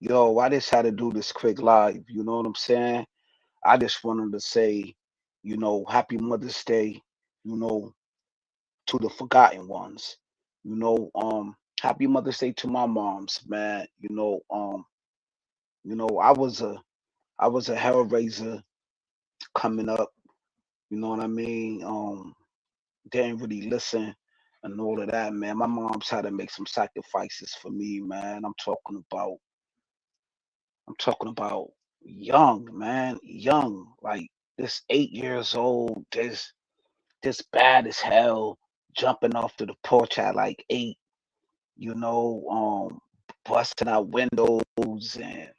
Yo, I just had to do this quick live. You know what I'm saying? I just wanted to say, happy Mother's Day, you know, to the forgotten ones. Happy Mother's Day to my moms, man. I was a hell raiser coming up, you know what I mean? Didn't really listen and all of that, man. My mom's had to make some sacrifices for me, man. I'm talking about young, man, young, like this 8 years old, this bad as hell, jumping off to the porch at like 8, you know, busting out windows and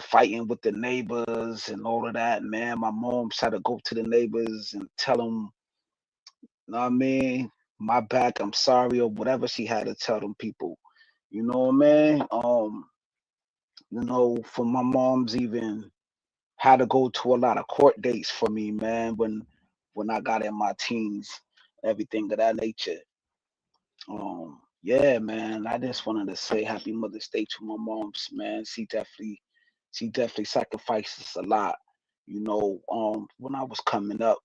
fighting with the neighbors and all of that, man. My mom's had to go to the neighbors and tell them, you know what I mean, my back, I'm sorry, or whatever she had to tell them people. You know what I mean? For my mom's even had to go to a lot of court dates for me, man, when I got in my teens, everything of that nature. Yeah, man. I just wanted to say happy Mother's Day to my moms, man. She definitely sacrifices a lot. When I was coming up,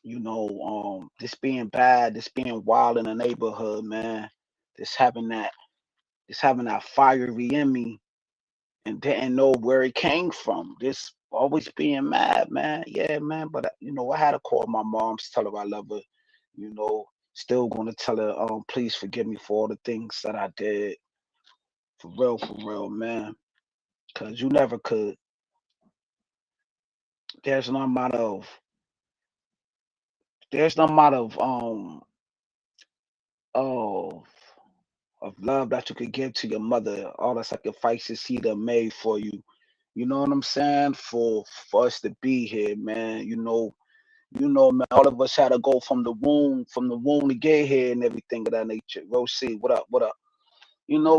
this being bad, this being wild in the neighborhood, man, this having that this having that fiery in me and didn't know where it came from. This always being mad, man. Yeah, man. But I had to call my mom, tell her I love her. You know, still gonna tell her, please forgive me for all the things that I did. For real, man. Cause you never could. There's no amount of there's no amount of of love that you could give to your mother. All the sacrifices she done made for you. You know what I'm saying? For us to be here, man. Man, all of us had to go from the womb to get here and everything of that nature. Rosie, what up? What up?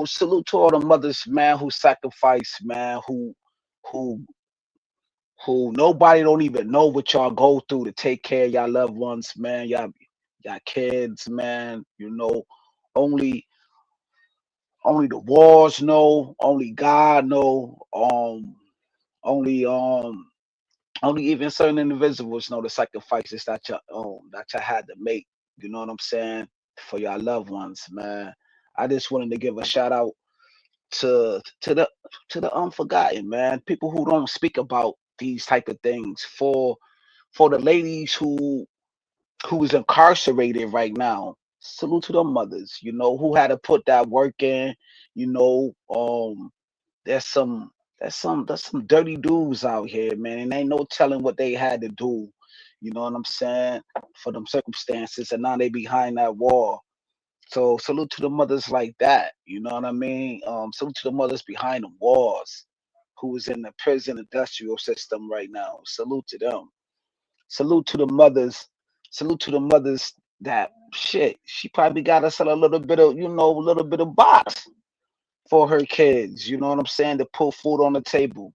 Salute to all the mothers, man, who sacrifice, man, who who nobody don't even know what y'all go through to take care of y'all loved ones, man. Y'all kids, man. Only only the wars know, only God know, only only even certain individuals know the sacrifices that y'all had to make. You know what I'm saying? For your loved ones, man. I just wanted to give a shout out to the unforgotten, man. People who don't speak about these type of things. For the ladies who is incarcerated right now. Salute to the mothers, who had to put that work in. You know, there's some dirty dudes out here, man, and ain't no telling what they had to do. You know what I'm saying? For them circumstances, and now they behind that wall. So salute to the mothers like that. You know what I mean? Salute to the mothers behind the walls, who is in the prison industrial system right now. Salute to them. Salute to the mothers. Salute to the mothers that shit. She probably got to sell a little bit of box for her kids. You know what I'm saying? To put food on the table.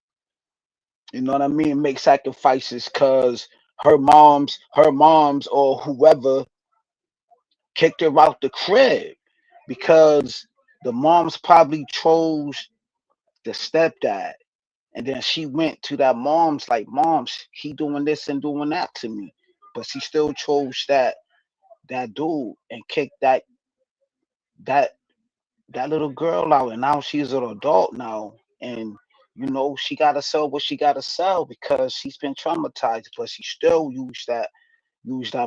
You know what I mean? Make sacrifices because her moms or whoever kicked her out the crib because the moms probably chose the stepdad. And then she went to that mom's like, moms, he doing this and doing that to me. But she still chose that dude and kicked that that little girl out. And now she's an adult now. And she gotta sell what she gotta sell because she's been traumatized, but she still use that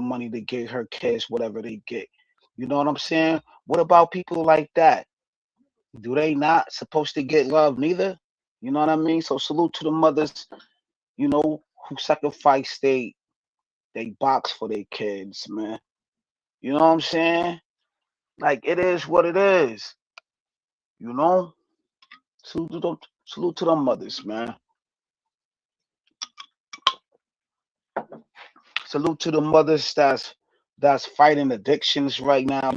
money to get her kids whatever they get. You know what I'm saying? What about people like that? Do they not supposed to get love neither? You know what I mean? So salute to the mothers, who sacrifice they box for their kids, man. You know what I'm saying? Like it is what it is, you know? Salute to them mothers, man. Salute to the mothers that's fighting addictions right now,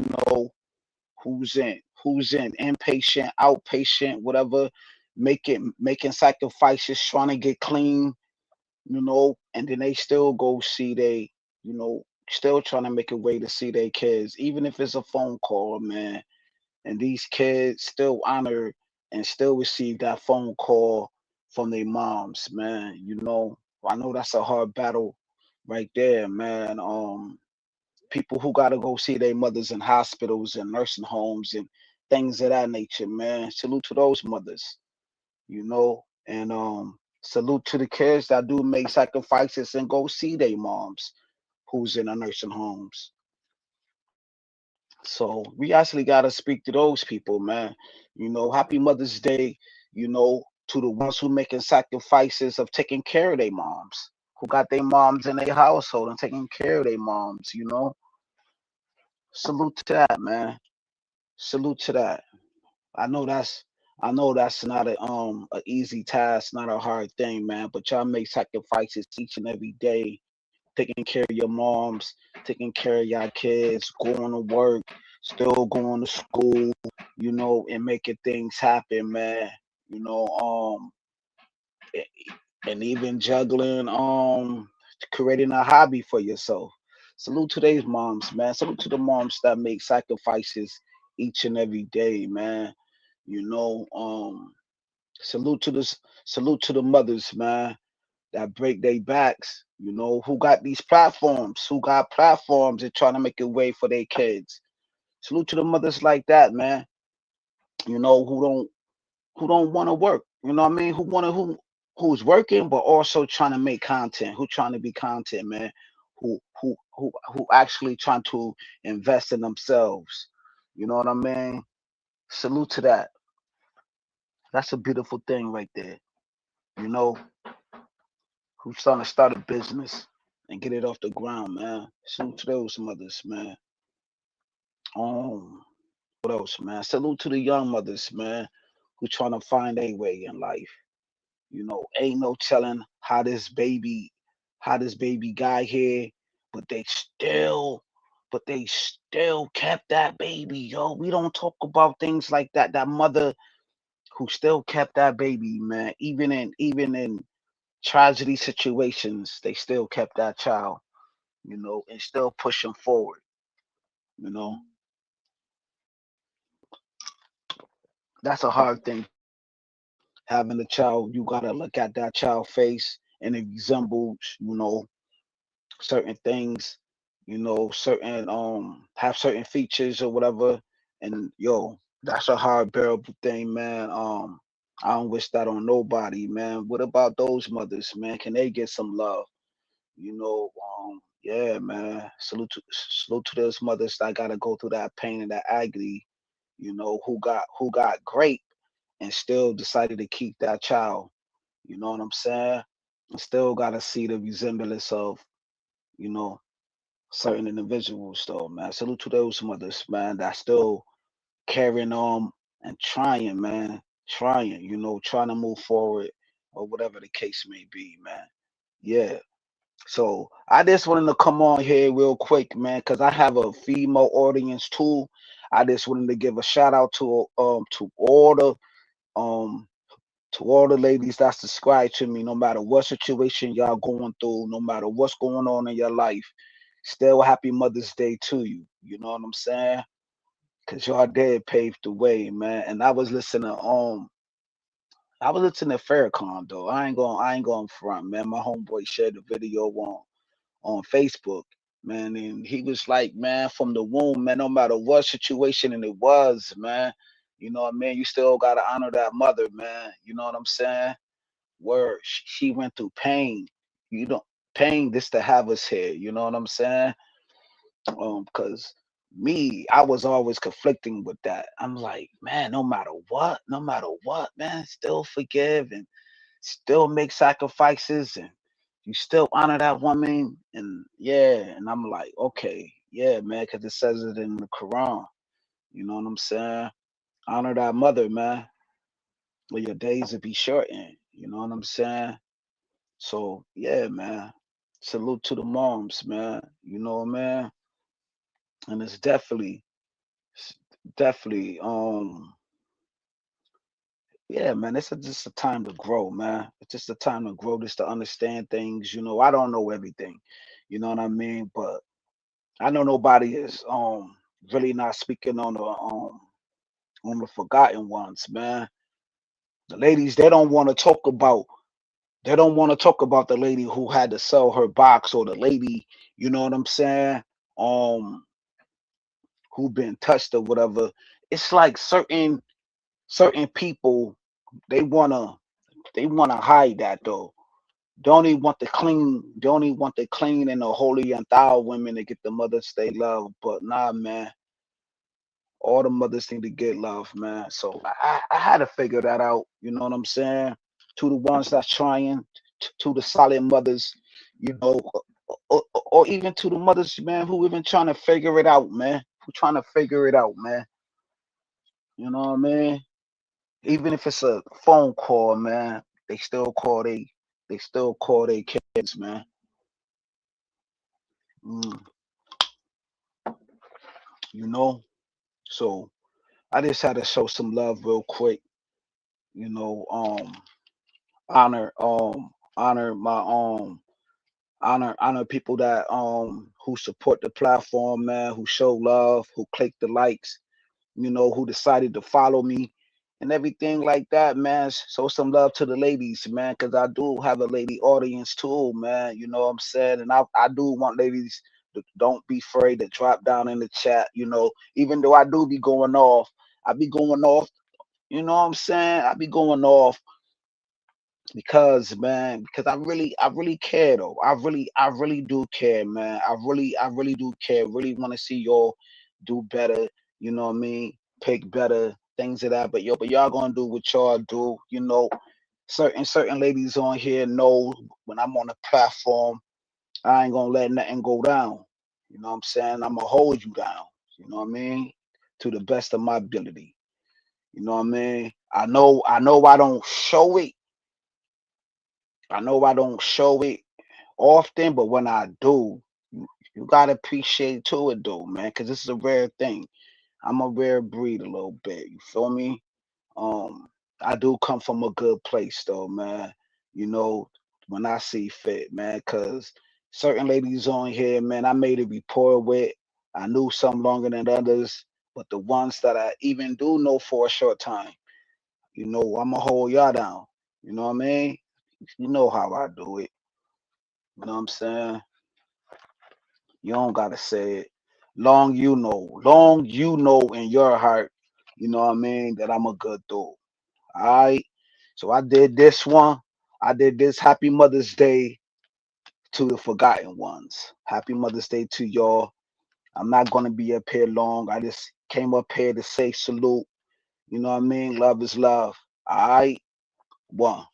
who's in inpatient, outpatient, whatever, making sacrifices, trying to get clean, and then they still go see still trying to make a way to see their kids, even if it's a phone call, man. and these kids still honor and still receive that phone call from their moms, man. I know that's a hard battle right there, man. People who gotta go see their mothers in hospitals and nursing homes and things of that nature, man. Salute to those mothers, and salute to the kids that do make sacrifices and go see their moms who's in the nursing homes. So we actually gotta speak to those people, man. Happy Mother's Day, to the ones who making sacrifices of taking care of their moms, who got their moms in their household and taking care of their moms. Salute to that, man. Salute to that. I know that's I know that's not a easy task, not a hard thing, man. But y'all make sacrifices each and every day, taking care of your moms, taking care of your kids, going to work, still going to school, and making things happen, man. You know, and even juggling, creating a hobby for yourself. Salute to these moms, man. Salute to the moms that make sacrifices each and every day, man. You know, um, salute to the mothers, man, that break their backs. Who got these platforms, who got platforms and trying to make a way for their kids. Salute to the mothers like that, man. Who don't want to work. You know what I mean? Who's working but also trying to make content, who trying to be content, man, who actually trying to invest in themselves. You know what I mean? Salute to that. That's a beautiful thing right there. You know, who's trying to start a business and get it off the ground, man. Salute to those mothers, man. Um, what else, man? Salute to the young mothers, man, who trying to find a way in life. Ain't no telling how this baby got here, but they still kept that baby, yo. We don't talk about things like that. That mother who still kept that baby, man. Even in tragedy situations, they still kept that child, and still pushing forward. You know, that's a hard thing. Having a child, you gotta look at that child face and it resembles, certain things, certain have certain features or whatever. And yo, that's a hard bearable thing, man. I don't wish that on nobody, man. What about those mothers, man? Can they get some love? Yeah, man. Salute to those mothers that gotta go through that pain and that agony, who got great and still decided to keep that child. You know what I'm saying? And still gotta see the resemblance of, you know, certain individuals though, man. Salute to those mothers, man, that still carrying on and trying, man. Trying, trying to move forward or whatever the case may be, man. Yeah. So I just wanted to come on here real quick, man, because I have a female audience too. I just wanted to give a shout out um to all the ladies that subscribe to me, no matter what situation y'all going through, no matter what's going on in your life. Still happy Mother's Day to you. You know what I'm saying? Cause y'all did pave the way, man. And I was listening to Farrakhan though. I ain't going front, man. My homeboy shared the video on Facebook, man, and he was like, man, from the womb, man, no matter what situation and it was, man, you know what I mean? You still gotta honor that mother, man. You know what I'm saying? Word, she went through pain. You don't pain this to have us here. You know what I'm saying? Because me, I was always conflicting with that. I'm like, man, no matter what, man, still forgive and still make sacrifices and you still honor that woman. And yeah, and I'm like, okay, yeah, man, because it says it in the Quran. You know what I'm saying? Honor that mother, man, or your days will be shortened. You know what I'm saying? So yeah, man. Salute to the moms, man. You know, man. And it's definitely, yeah, man. Just a time to grow, man. It's just a time to grow, just to understand things. I don't know everything. You know what I mean? But I know nobody is really not speaking on the on the forgotten ones, man. The ladies, they don't want to talk about the lady who had to sell her box, or the lady, you know what I'm saying? Um, who been touched or whatever. It's like certain people, they wanna they wanna hide that though. They only want the clean and the holy and thou women to get the mothers they love. But nah, man, all the mothers need to get love, man. So I had to figure that out. You know what I'm saying? To the ones that's trying, to the solid mothers, you know, or even to the mothers, man, who even trying to figure it out, man. Who trying to figure it out, man. You know what I mean? Even if it's a phone call, man, they still call they kids, man. Mm, you know? So I just had to show some love real quick, you know, honor honor my honor people that who support the platform, man, who show love, who click the likes, you know, who decided to follow me and everything like that, man. So some love to the ladies, man, because I do have a lady audience too, man. You know what I'm saying? And I do want ladies to don't be afraid to drop down in the chat, you know, even though I do be going off, I be going off, you know what I'm saying? I be going off because, man, because I really care though. I really do care, man. I really do care. Really want to see y'all do better, you know what I mean? Pick better things of that. But y'all gonna do what y'all do, you know. Certain ladies on here know when I'm on the platform, I ain't gonna let nothing go down. You know what I'm saying? I'm gonna hold you down, you know what I mean? To the best of my ability. You know what I mean? I know I don't show it. I know I don't show it often, but when I do, you gotta appreciate to it though, man, because this is a rare thing. I'm a rare breed a little bit. You feel me? Um, I do come from a good place though, man. You know, when I see fit, man, because certain ladies on here, man, I made a rapport with. I knew some longer than others, but the ones that I even do know for a short time, you know, I'ma hold y'all down. You know what I mean? You know how I do it. You know what I'm saying? You don't gotta say it. Long you know in your heart, you know what I mean, that I'm a good dude. All right. So I did this one. I did this Happy Mother's Day to the forgotten ones. Happy Mother's Day to y'all. I'm not gonna be up here long. I just came up here to say salute. You know what I mean? Love is love. All right. One.